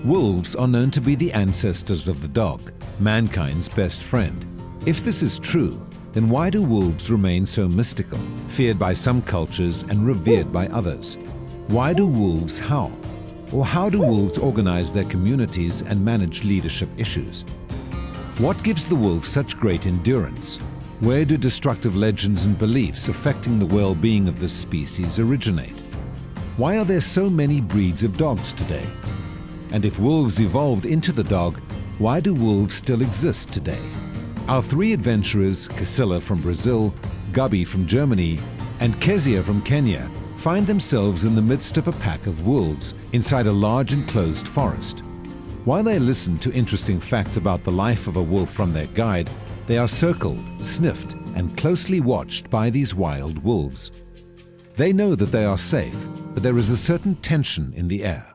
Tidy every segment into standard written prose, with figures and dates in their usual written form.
Wolves are known to be the ancestors of the dog, mankind's best friend. If this is true, then why do wolves remain so mystical, feared by some cultures and revered by others? Why do wolves howl? Or how do wolves organize their communities and manage leadership issues? What gives the wolf such great endurance? Where do destructive legends and beliefs affecting the well-being of this species originate? Why are there so many breeds of dogs today? And if wolves evolved into the dog, why do wolves still exist today? Our three adventurers, Kasila from Brazil, Gabi from Germany, and Kezia from Kenya, find themselves in the midst of a pack of wolves inside a large enclosed forest. While they listen to interesting facts about the life of a wolf from their guide, they are circled, sniffed, and closely watched by these wild wolves. They know that they are safe, but there is a certain tension in the air.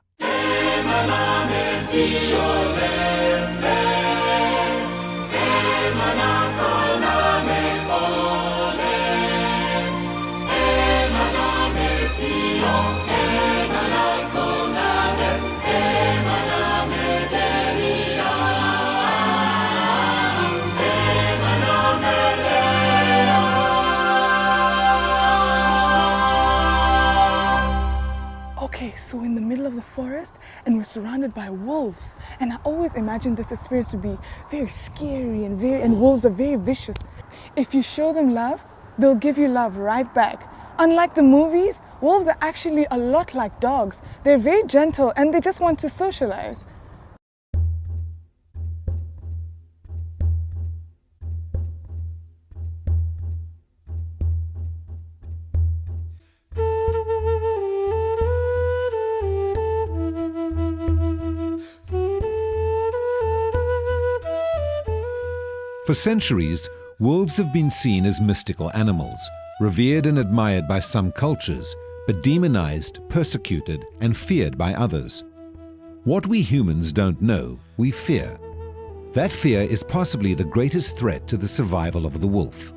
So in the middle of the forest and we're surrounded by wolves, and I always imagined this experience to be very scary and wolves are very vicious. If you show them love, they'll give you love right back. Unlike the movies, wolves are actually a lot like dogs. They're very gentle and they just want to socialize. For centuries, wolves have been seen as mystical animals, revered and admired by some cultures, but demonized, persecuted, and feared by others. What we humans don't know, we fear. That fear is possibly the greatest threat to the survival of the wolf.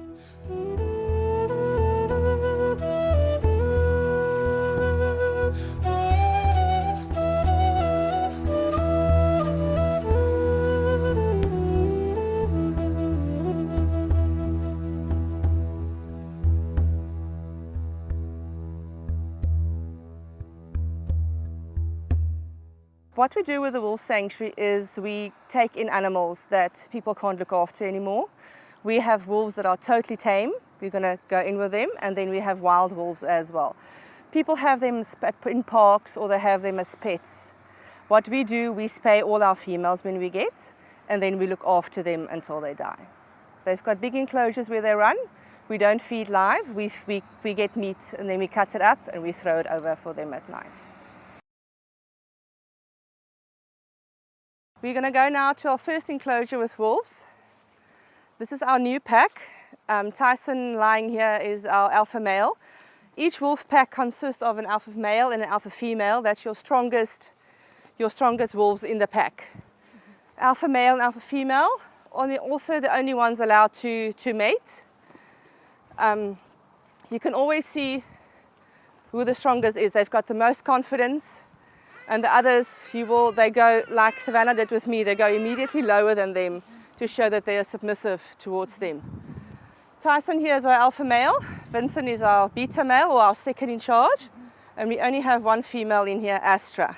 What we do with the wolf sanctuary is we take in animals that people can't look after anymore. We have wolves that are totally tame. We're going to go in with them, and then we have wild wolves as well. People have them in parks or they have them as pets. What we do, we spay all our females when we get, and then we look after them until they die. They've got big enclosures where they run. We don't feed live. We get meat and then we cut it up and we throw it over for them at night. We're going to go now to our first enclosure with wolves. This is our new pack. Tyson lying here is our alpha male. Each wolf pack consists of an alpha male and an alpha female. That's your strongest wolves in the pack. Alpha male and alpha female are also the only ones allowed to mate. You can always see who the strongest is. They've got the most confidence. And the others, they go, like Savannah did with me, they go immediately lower than them to show that they are submissive towards them. Tyson here is our alpha male. Vincent is our beta male, or our second in charge. And we only have one female in here, Astra.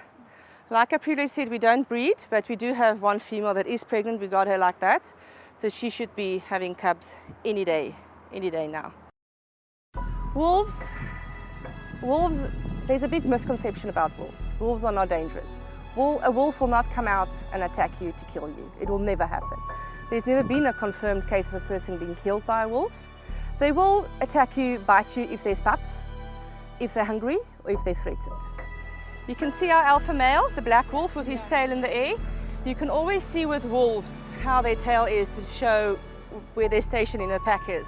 Like I previously said, we don't breed, but we do have one female that is pregnant. We got her like that. So she should be having cubs any day now. Wolves, there's a big misconception about wolves. Wolves are not dangerous. A wolf will not come out and attack you to kill you. It will never happen. There's never been a confirmed case of a person being killed by a wolf. They will attack you, bite you if there's pups, if they're hungry, or if they're threatened. You can see our alpha male, the black wolf with his tail in the air. You can always see with wolves how their tail is to show where their station in the pack is.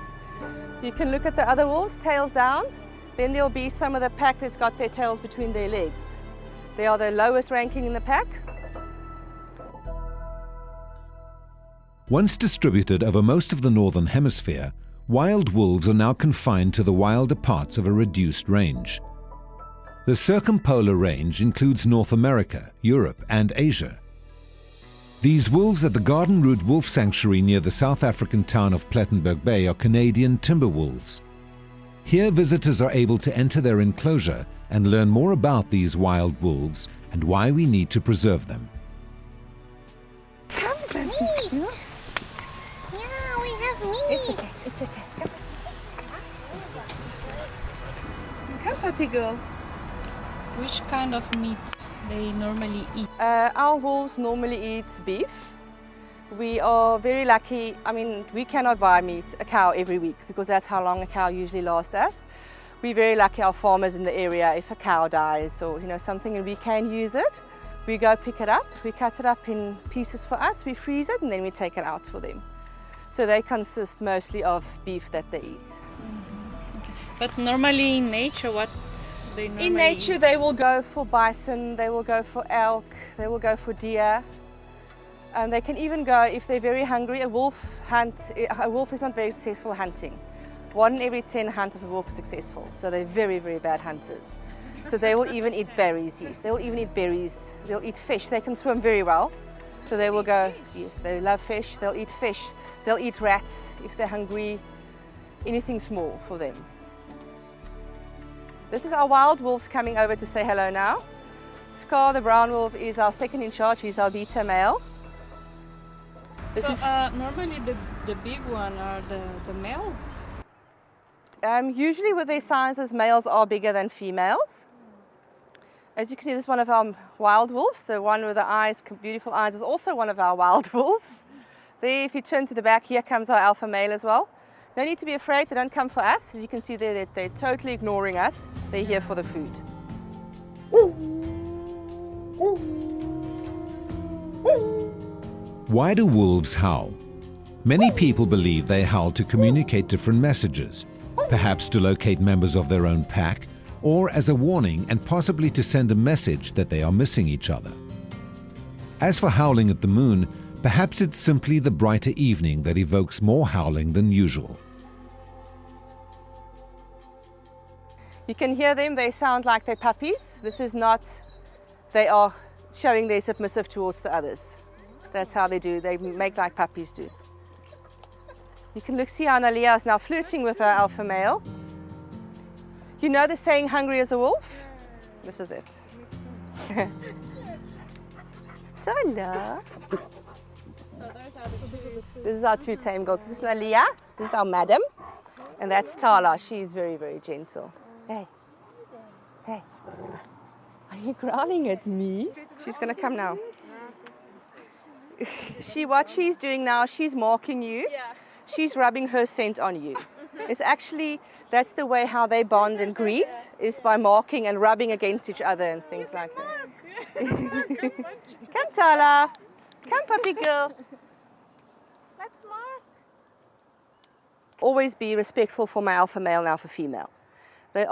You can look at the other wolves, tails down. Then there'll be some of the pack that's got their tails between their legs. They are the lowest ranking in the pack. Once distributed over most of the northern hemisphere, wild wolves are now confined to the wilder parts of a reduced range. The circumpolar range includes North America, Europe, and Asia. These wolves at the Garden Route Wolf Sanctuary near the South African town of Plettenberg Bay are Canadian timber wolves. Here visitors are able to enter their enclosure and learn more about these wild wolves and why we need to preserve them. Meat. Yeah, we have meat. It's okay, it's okay. Come, puppy girl. Which kind of meat they normally eat? Our wolves normally eat beef. We are very lucky. I mean, we cannot buy meat, a cow every week, because that's how long a cow usually lasts us. We're very lucky, our farmers in the area, if a cow dies or something and we can use it, we go pick it up, we cut it up in pieces for us, we freeze it and then we take it out for them. So they consist mostly of beef that they eat. Okay. But normally in nature, what they normally In nature, they will go for bison, they will go for elk, they will go for deer. And they can even go, if they're very hungry, a wolf is not very successful hunting. 1 in every 10 hunt of a wolf is successful. So they're very, very bad hunters. So they will even eat berries, yes. They will even eat berries. They'll eat fish. They can swim very well. So they will go, yes, they love fish. They'll eat fish. They'll eat rats if they're hungry. Anything small for them. This is our wild wolves coming over to say hello now. Scar, the brown wolf, is our second in charge. He's our beta male. This is normally the big one are the male. Usually with their sizes, males are bigger than females. As you can see, this is one of our wild wolves. The one with the eyes, beautiful eyes, is also one of our wild wolves. There, if you turn to the back, here comes our alpha male as well. No need to be afraid, they don't come for us. As you can see there, they're totally ignoring us. They're here for the food. Why do wolves howl? Many people believe they howl to communicate different messages, perhaps to locate members of their own pack, or as a warning and possibly to send a message that they are missing each other. As for howling at the moon, perhaps it's simply the brighter evening that evokes more howling than usual. You can hear them, they sound like they're puppies. This is not, they are showing they're submissive towards the others. That's how they do, they make like puppies do. You can look, see how Nalia is now flirting with her alpha male. You know the saying, hungry as a wolf? This is it. Tala. This is our two tame girls. This is Nalia, this is our madam, and that's Tala. She's very, very gentle. Hey, hey, are you growling at me? She's gonna come now. What she's doing now, she's marking you. She's rubbing her scent on you. It's actually, that's the way how they bond and greet, is by marking and rubbing against each other and things like that. Come Tala, come puppy girl. Let's mark. Always be respectful for my alpha male and alpha female. We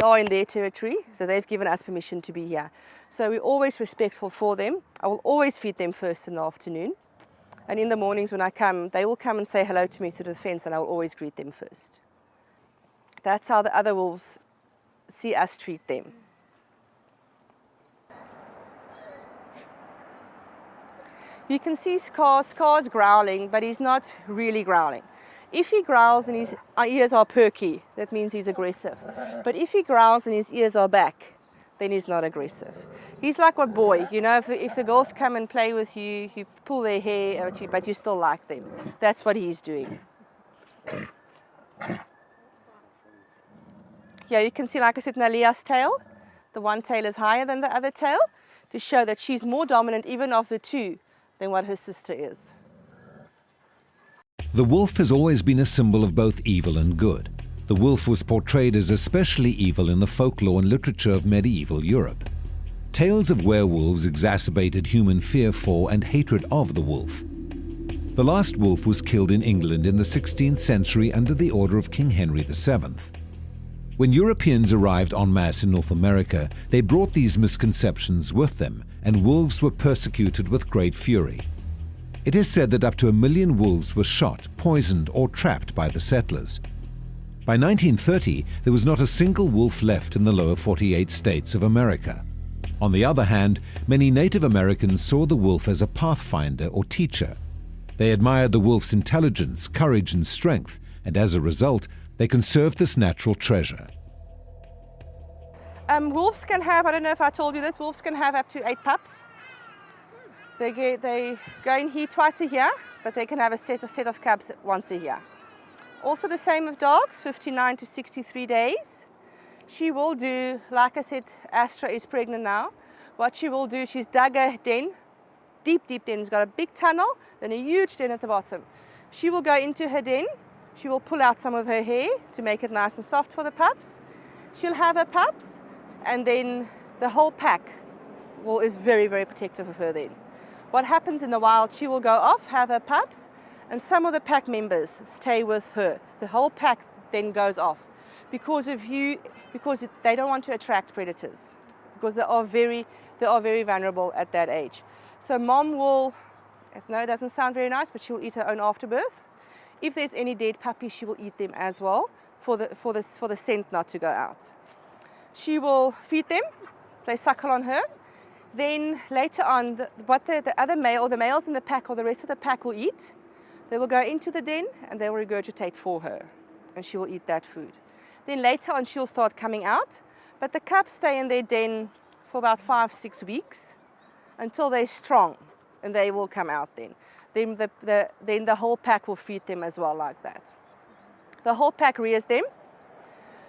are in their territory, so they've given us permission to be here. So we're always respectful for them. I will always feed them first in the afternoon. And in the mornings when I come, they will come and say hello to me through the fence, and I will always greet them first. That's how the other wolves see us treat them. You can see Scar's growling, but he's not really growling. If he growls and his ears are perky, that means he's aggressive. But if he growls and his ears are back, then he's not aggressive. He's like a boy, if the girls come and play with you, you pull their hair at you, but you still like them. That's what he's doing. Yeah, you can see, like I said, Nalia's tail. The one tail is higher than the other tail, to show that she's more dominant even of the two than what her sister is. The wolf has always been a symbol of both evil and good. The wolf was portrayed as especially evil in the folklore and literature of medieval Europe. Tales of werewolves exacerbated human fear for and hatred of the wolf. The last wolf was killed in England in the 16th century under the order of King Henry VII. When Europeans arrived en masse in North America, they brought these misconceptions with them, and wolves were persecuted with great fury. It is said that up to 1 million wolves were shot, poisoned, or trapped by the settlers. By 1930, there was not a single wolf left in the lower 48 states of America. On the other hand, many Native Americans saw the wolf as a pathfinder or teacher. They admired the wolf's intelligence, courage, and strength, and as a result, they conserved this natural treasure. Wolves can have, I don't know if I told you that, wolves can have up to 8 pups. They go in here twice a year, but they can have a set of cubs once a year. Also the same with dogs, 59 to 63 days. She will do, like I said, Astra is pregnant now. What she will do, she's dug a den, deep den. It's got a big tunnel, then a huge den at the bottom. She will go into her den. She will pull out some of her hair to make it nice and soft for the pups. She'll have her pups, and then the whole pack is very, very protective of her then. What happens in the wild, she will go off, have her pups, and some of the pack members stay with her. The whole pack then goes off because they don't want to attract predators, because they are very vulnerable at that age. So mom will, no, it doesn't sound very nice, but she will eat her own afterbirth. If there's any dead puppies, she will eat them as well for the scent not to go out. She will feed them, they suckle on her. Then later on, what the other male or the males in the pack or the rest of the pack will eat, they will go into the den and they will regurgitate for her, and she will eat that food. Then later on, she'll start coming out, but the cubs stay in their den for about 5-6 weeks until they're strong, and they will come out then. Then the whole pack will feed them as well like that. The whole pack rears them,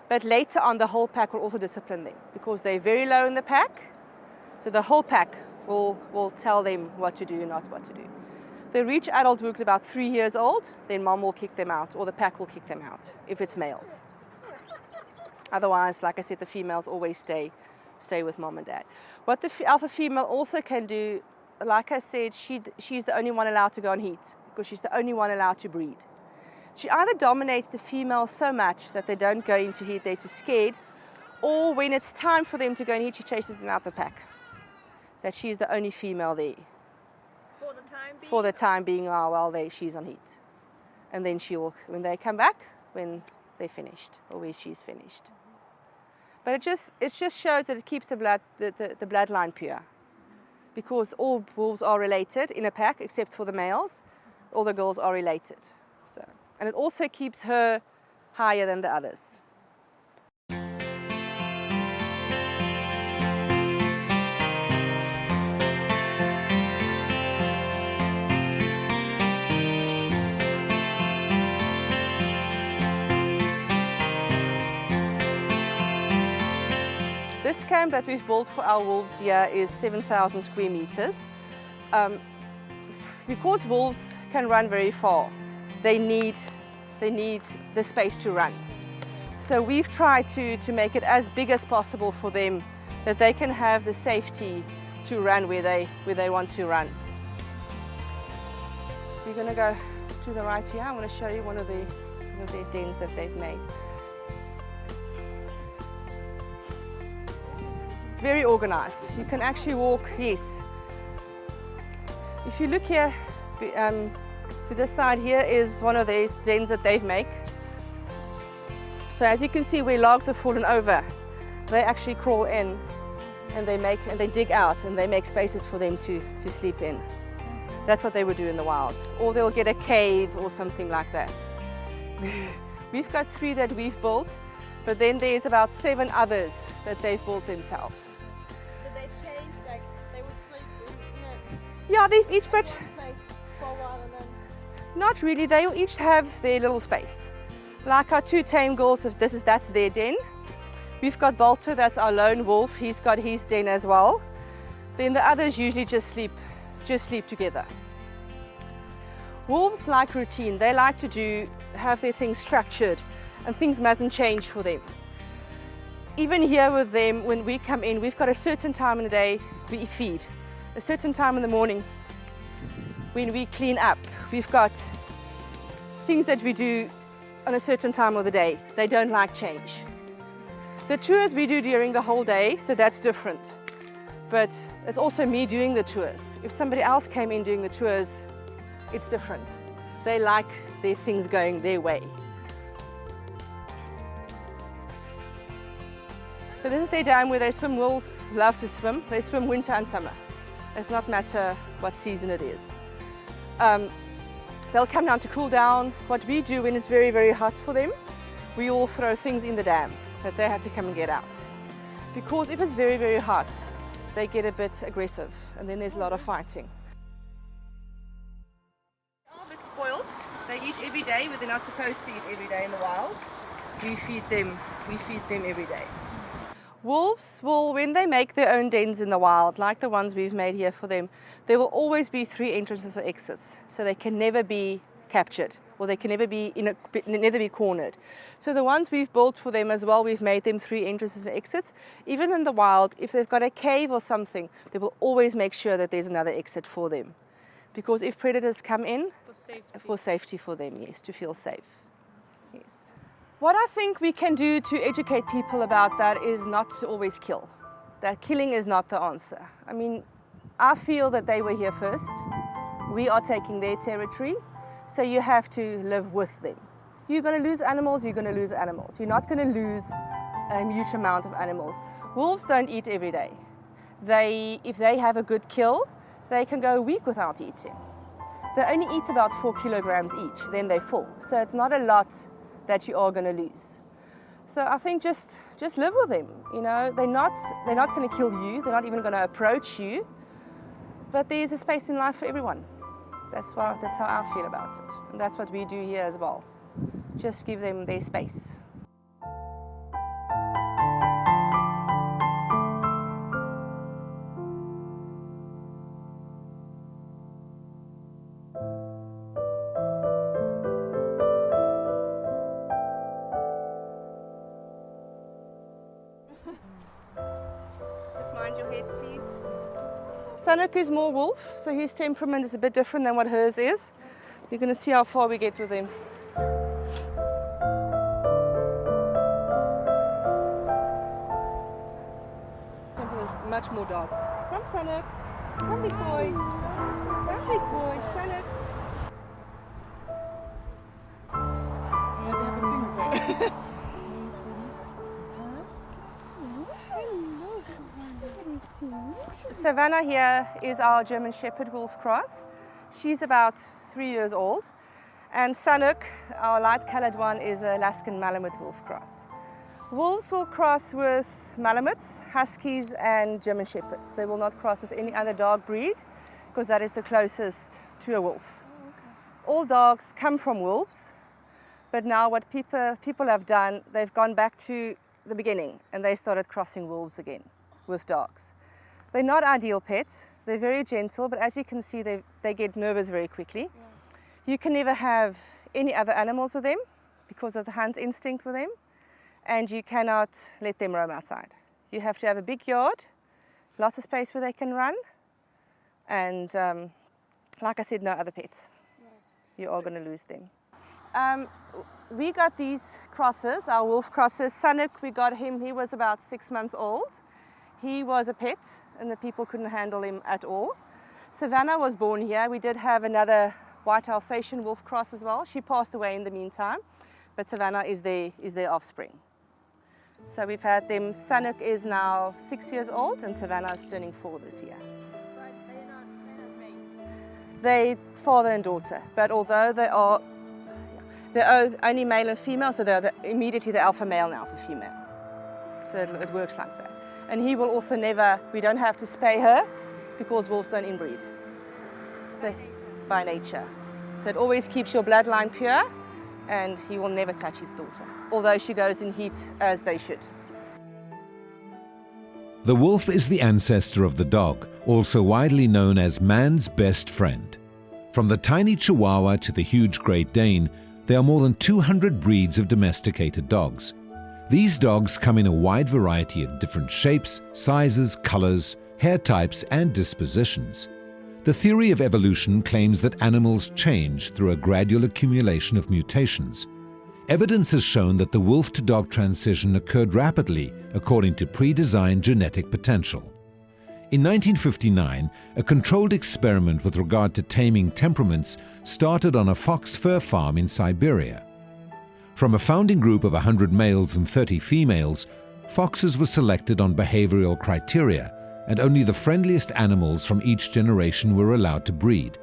but later on the whole pack will also discipline them because they're very low in the pack. So the whole pack will tell them what to do and not what to do. They reach adulthood about 3 years old, then mom will kick them out, or the pack will kick them out if it's males. Otherwise, like I said, the females always stay with mom and dad. What the alpha female also can do, like I said, she's the only one allowed to go on heat because she's the only one allowed to breed. She either dominates the females so much that they don't go into heat, they're too scared, or when it's time for them to go in heat, she chases them out the pack. That she's the only female there. For the time being? For the time being, while she's on heat. And then she will, when they come back, when they're finished, or when she's finished. But it just shows that it keeps the bloodline pure. Because all wolves are related in a pack, except for the males. All the girls are related. So, and it also keeps her higher than the others. This camp that we've built for our wolves here is 7,000 square meters. Because wolves can run very far, they need the space to run. So we've tried to make it as big as possible for them, that they can have the safety to run where they want to run. We're going to go to the right here. I want to show you one of their dens that they've made. Very organized. You can actually walk, yes. If you look here, to this side here is one of these dens that they've made. So as you can see where logs have fallen over, they actually crawl in and they dig out and they make spaces for them to sleep in. That's what they would do in the wild. Or they'll get a cave or something like that. We've got 3 that we've built, but then there's about 7 others that they've built themselves. Did they change, like they would sleep in, Yeah, they've each got, place for a while and then... not really, they'll each have their little space. Like our 2 tame girls, that's their den. We've got Bolter, that's our lone wolf, he's got his den as well. Then the others usually just sleep together. Wolves like routine, they like to have their things structured and things mustn't change for them. Even here with them, when we come in, we've got a certain time in the day we feed, a certain time in the morning when we clean up. We've got things that we do on a certain time of the day. They don't like change. The tours we do during the whole day, so that's different. But it's also me doing the tours. If somebody else came in doing the tours, it's different. They like their things going their way. So this is their dam where they swim. Wolves love to swim. They swim winter and summer. It's not matter what season it is. They'll come down to cool down. What we do when it's very, very hot for them, we all throw things in the dam that they have to come and get out. Because if it's very, very hot, they get a bit aggressive and then there's a lot of fighting. They're a bit spoiled. They eat every day, but they're not supposed to eat every day in the wild. We feed them every day. Wolves will, when they make their own dens in the wild, like the ones we've made here for them, there will always be 3 entrances or exits, so they can never be captured, or they can never be cornered. So the ones we've built for them as well, we've made them 3 entrances and exits. Even in the wild, if they've got a cave or something, they will always make sure that there's another exit for them. Because if predators come in, for safety for them, yes, to feel safe. Yes. What I think we can do to educate people about that is not to always kill. That killing is not the answer. I mean, I feel that they were here first. We are taking their territory, so you have to live with them. You're going to lose animals, you're going to lose animals. You're not going to lose a huge amount of animals. Wolves don't eat every day. If they have a good kill, they can go a week without eating. They only eat about 4 kilograms each, then they're full. So it's not a lot that you are going to lose. So I think just live with them. You know, they're not going to kill you. They're not even going to approach you. But there's a space in life for everyone. That's how I feel about it, and that's what we do here as well. Just give them their space. Mind your heads, please. Sanuk is more wolf, so his temperament is a bit different than what hers is. We're going to see how far we get with him. Temperament is much more dark. Come, Sanuk. Come, big boy. Come, big boy. Sanuk. Yeah, that's the thing with it. Savannah here is our German Shepherd Wolf cross. She's about 3 years old. And Sanuk, our light-colored one, is a Alaskan Malamute Wolf cross. Wolves will cross with Malamutes, Huskies, and German Shepherds. They will not cross with any other dog breed because that is the closest to a wolf. Oh, okay. All dogs come from wolves, but now what people have done, they've gone back to the beginning and they started crossing wolves again with dogs. They're not ideal pets. They're very gentle, but as you can see, they get nervous very quickly. Yeah. You can never have any other animals with them because of the hunt instinct with them, and you cannot let them roam outside. You have to have a big yard, lots of space where they can run, and like I said, no other pets. Right. You are going to lose them. We got these crosses, our wolf crosses. Sanuk, we got him, he was about 6 months old. He was a pet, and the people couldn't handle him at all. Savannah was born here. We did have another white Alsatian wolf cross as well. She passed away in the meantime, but Savannah is their offspring. So we've had them. Sanuk is now 6 years old, and Savannah is turning 4 this year. Right, they're not mates. They're father and daughter, but although they're only male and female, so they're immediately the alpha male and alpha female. So it works like that. And he will also never, we don't have to spay her because wolves don't inbreed. So, by nature. So it always keeps your bloodline pure, and he will never touch his daughter, although she goes in heat as they should. The wolf is the ancestor of the dog, also widely known as man's best friend. From the tiny Chihuahua to the huge Great Dane, there are more than 200 breeds of domesticated dogs. These dogs come in a wide variety of different shapes, sizes, colors, hair types, and dispositions. The theory of evolution claims that animals change through a gradual accumulation of mutations. Evidence has shown that the wolf-to-dog transition occurred rapidly according to pre-designed genetic potential. In 1959, a controlled experiment with regard to taming temperaments started on a fox fur farm in Siberia. From a founding group of 100 males and 30 females, foxes were selected on behavioral criteria, and only the friendliest animals from each generation were allowed to breed.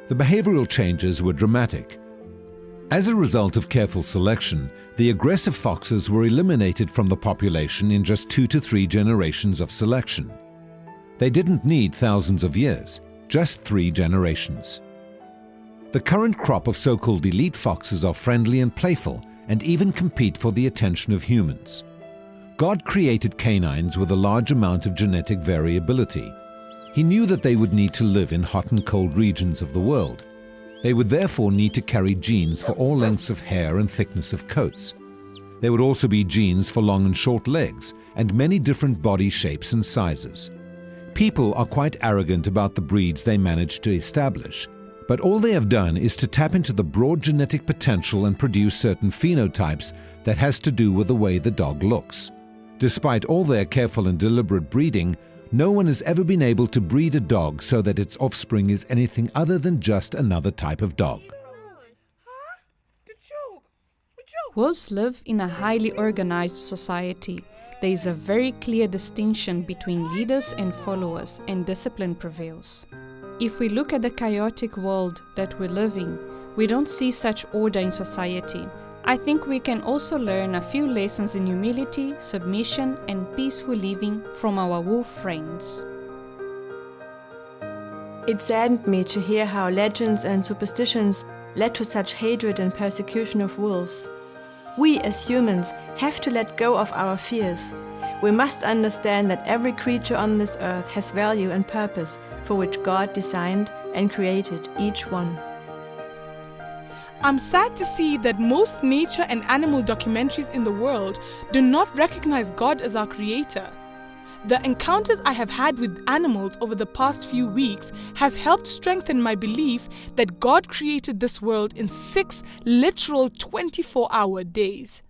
The behavioral changes were dramatic. As a result of careful selection, the aggressive foxes were eliminated from the population in just 2 to 3 generations of selection. They didn't need thousands of years, just 3 generations. The current crop of so-called elite foxes are friendly and playful, and even compete for the attention of humans. God created canines with a large amount of genetic variability. He knew that they would need to live in hot and cold regions of the world. They would therefore need to carry genes for all lengths of hair and thickness of coats. There would also be genes for long and short legs, and many different body shapes and sizes. People are quite arrogant about the breeds they managed to establish, but all they have done is to tap into the broad genetic potential and produce certain phenotypes that has to do with the way the dog looks. Despite all their careful and deliberate breeding, no one has ever been able to breed a dog so that its offspring is anything other than just another type of dog. Wolves live in a highly organized society. There is a very clear distinction between leaders and followers, and discipline prevails. If we look at the chaotic world that we live in, we don't see such order in society. I think we can also learn a few lessons in humility, submission, and peaceful living from our wolf friends. It saddened me to hear how legends and superstitions led to such hatred and persecution of wolves. We as humans have to let go of our fears. We must understand that every creature on this earth has value and purpose for which God designed and created each one. I'm sad to see that most nature and animal documentaries in the world do not recognize God as our creator. The encounters I have had with animals over the past few weeks has helped strengthen my belief that God created this world in 6 literal 24-hour days.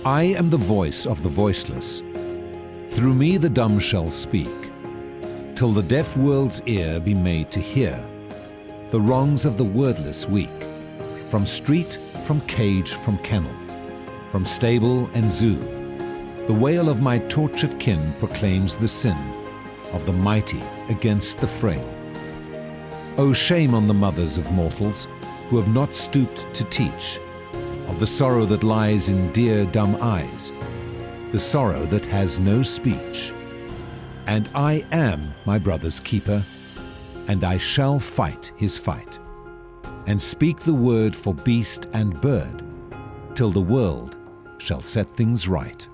I am the voice of the voiceless. Through me the dumb shall speak, till the deaf world's ear be made to hear the wrongs of the wordless weak, from street, from cage, from kennel, from stable and zoo. The wail of my tortured kin proclaims the sin of the mighty against the frail. O shame on the mothers of mortals who have not stooped to teach of the sorrow that lies in dear dumb eyes, the sorrow that has no speech. And I am my brother's keeper, and I shall fight his fight, and speak the word for beast and bird, till the world shall set things right.